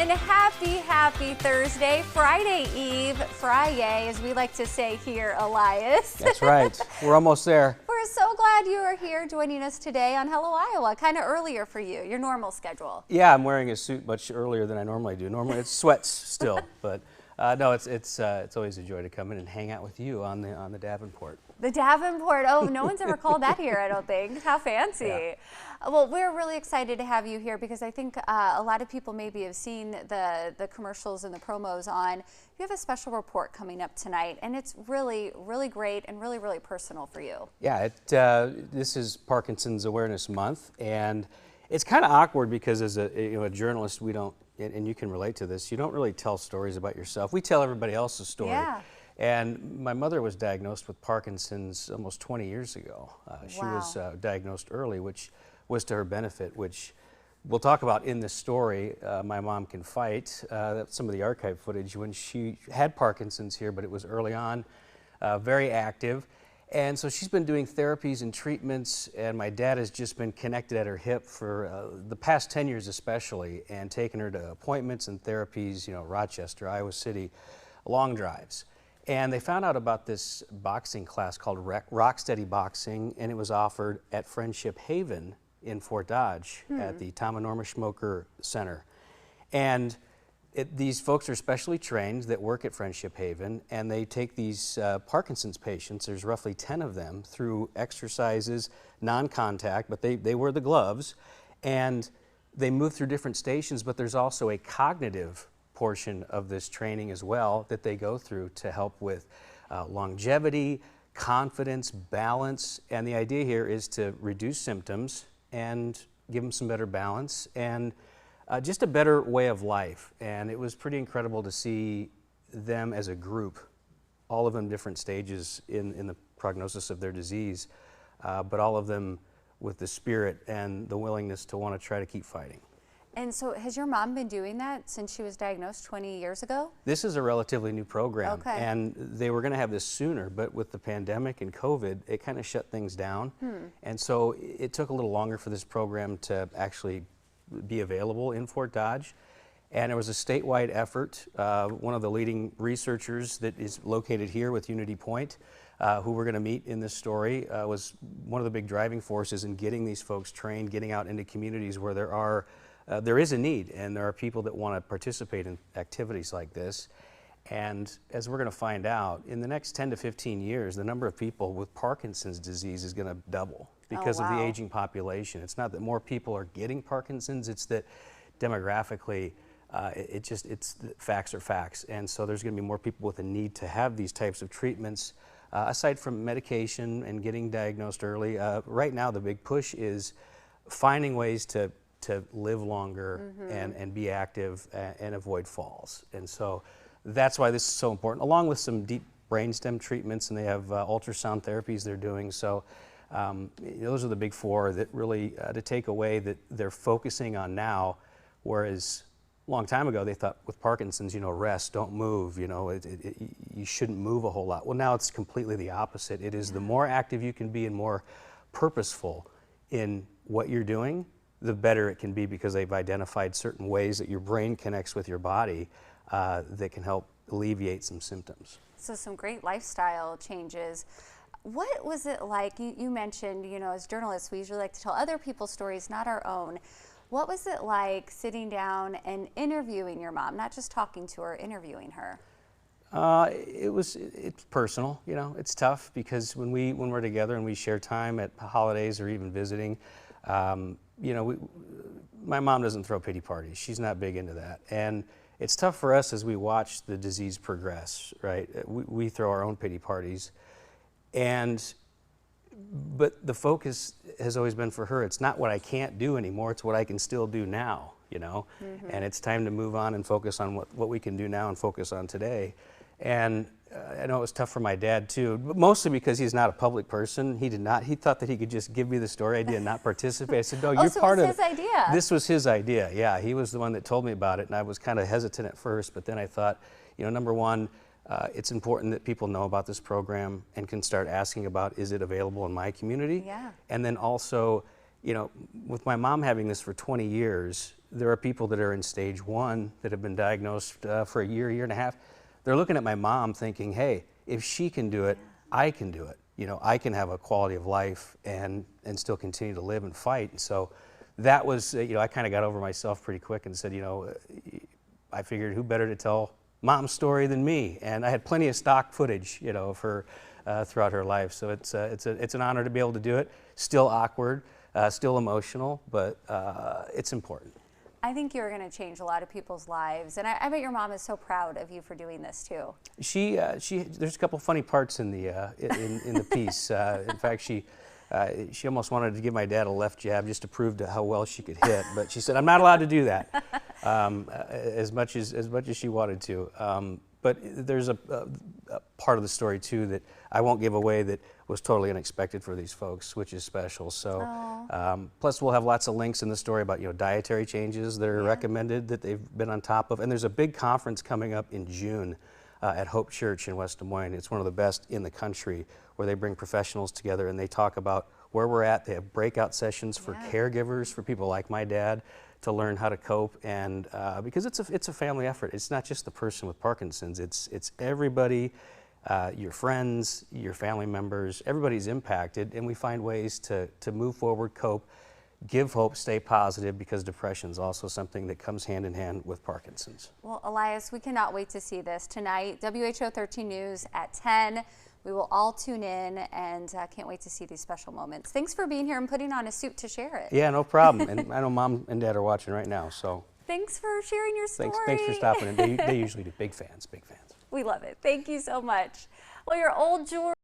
And happy Thursday, Friday Eve, Friday, as we like to say here, Elias. That's right. We're almost there. We're so glad you are here joining us today on Hello Iowa, kind of earlier for you, your normal schedule. Yeah, I'm wearing a suit much earlier than I normally do. Normally it's sweats still, but no, it's always a joy to come in and hang out with you on the Davenport. The Davenport, oh, no one's ever called that here, I don't think. How fancy. Yeah. Well, we're really excited to have you here because I think a lot of people maybe have seen the commercials and the promos on. You have a special report coming up tonight, and it's really, really great and really, really personal for you. Yeah, this is Parkinson's Awareness Month, and it's kind of awkward because as a journalist, we don't, and you can relate to this, you don't really tell stories about yourself. We tell everybody else's story. Yeah. And my mother was diagnosed with Parkinson's almost 20 years ago. She was diagnosed early, which was to her benefit, which we'll talk about in this story. My mom can fight. That's some of the archive footage when she had Parkinson's here, but it was early on, very active. And so she's been doing therapies and treatments, and my dad has just been connected at her hip for the past 10 years especially, and taken her to appointments and therapies, Rochester, Iowa City, long drives. And they found out about this boxing class called Rocksteady Boxing, and it was offered at Friendship Haven in Fort Dodge at the Tom and Norma Schmoker Center. And these folks are specially trained that work at Friendship Haven, and they take these Parkinson's patients, there's roughly 10 of them, through exercises, non-contact, but they wear the gloves, and they move through different stations, but there's also a cognitive portion of this training as well that they go through to help with longevity, confidence, balance, and the idea here is to reduce symptoms and give them some better balance and just a better way of life. And it was pretty incredible to see them as a group, all of them different stages in the prognosis of their disease, but all of them with the spirit and the willingness to want to try to keep fighting. And so has your mom been doing that since she was diagnosed 20 years ago? This is a relatively new program, okay. And they were going to have this sooner, but with the pandemic and COVID, it kind of shut things down. And so it took a little longer for this program to actually be available in Fort Dodge. And it was a statewide effort. One of the leading researchers that is located here with Unity Point, who we're going to meet in this story, was one of the big driving forces in getting these folks trained, getting out into communities where there is a need, and there are people that want to participate in activities like this. And as we're going to find out, in the next 10 to 15 years, the number of people with Parkinson's disease is going to double because of the aging population. It's not that more people are getting Parkinson's, it's that demographically, it's facts are facts. And so there's going to be more people with a need to have these types of treatments, aside from medication and getting diagnosed early. Right now, the big push is finding ways to live longer and be active and avoid falls. And so that's why this is so important, along with some deep brainstem treatments, and they have ultrasound therapies they're doing. So those are the big four that really to take away that they're focusing on now, whereas a long time ago they thought with Parkinson's, rest, don't move, you shouldn't move a whole lot. Well, now it's completely the opposite. It is the more active you can be and more purposeful in what you're doing, the better it can be, because they've identified certain ways that your brain connects with your body that can help alleviate some symptoms. So some great lifestyle changes. What was it like? You mentioned, as journalists, we usually like to tell other people's stories, not our own. What was it like sitting down and interviewing your mom, not just talking to her, interviewing her? It's personal, it's tough because when we're together and we share time at holidays or even visiting, my mom doesn't throw pity parties. She's not big into that. And it's tough for us as we watch the disease progress, right? We throw our own pity parties. But the focus has always been for her, it's not what I can't do anymore, it's what I can still do now, And it's time to move on and focus on what we can do now and focus on today. And I know it was tough for my dad too, but mostly because he's not a public person. He thought that he could just give me the story idea and not participate. I said, no, you're part of it. This was his idea? This was his idea, yeah. He was the one that told me about it, and I was kind of hesitant at first, but then I thought, number one, it's important that people know about this program and can start asking about, is it available in my community? Yeah. And then also, with my mom having this for 20 years, there are people that are in stage 1 that have been diagnosed for a year, year and a half. They're looking at my mom thinking, hey, if she can do it, I can do it. You know, I can have a quality of life and still continue to live and fight. And so that was, you know, I kind of got over myself pretty quick and said, you know, I figured who better to tell Mom's story than me. And I had plenty of stock footage, you know, of her throughout her life. So it's an honor to be able to do it. Still awkward, still emotional, but it's important. I think you're going to change a lot of people's lives, and I bet your mom is so proud of you for doing this too. There's a couple funny parts in the piece. In fact, she almost wanted to give my dad a left jab just to prove to how well she could hit, but she said, "I'm not allowed to do that," as much as she wanted to. But there's a part of the story too that I won't give away that was totally unexpected for these folks, which is special. So, plus we'll have lots of links in the story about, you know, dietary changes that are recommended that they've been on top of. And there's a big conference coming up in June at Hope Church in West Des Moines. It's one of the best in the country, where they bring professionals together and they talk about where we're at. They have breakout sessions for caregivers, for people like my dad, to learn how to cope, and because it's a family effort. It's not just the person with Parkinson's. It's everybody, your friends, your family members. Everybody's impacted, and we find ways to move forward, cope, give hope, stay positive, because depression is also something that comes hand in hand with Parkinson's. Well, Elias, we cannot wait to see this tonight. WHO 13 News at 10. We will all tune in, and can't wait to see these special moments. Thanks for being here and putting on a suit to share it. Yeah, no problem. And I know Mom and Dad are watching right now, so. Thanks for sharing your story. Thanks for stopping in. They usually do. Big fans, big fans. We love it. Thank you so much. Well, your old jewelry.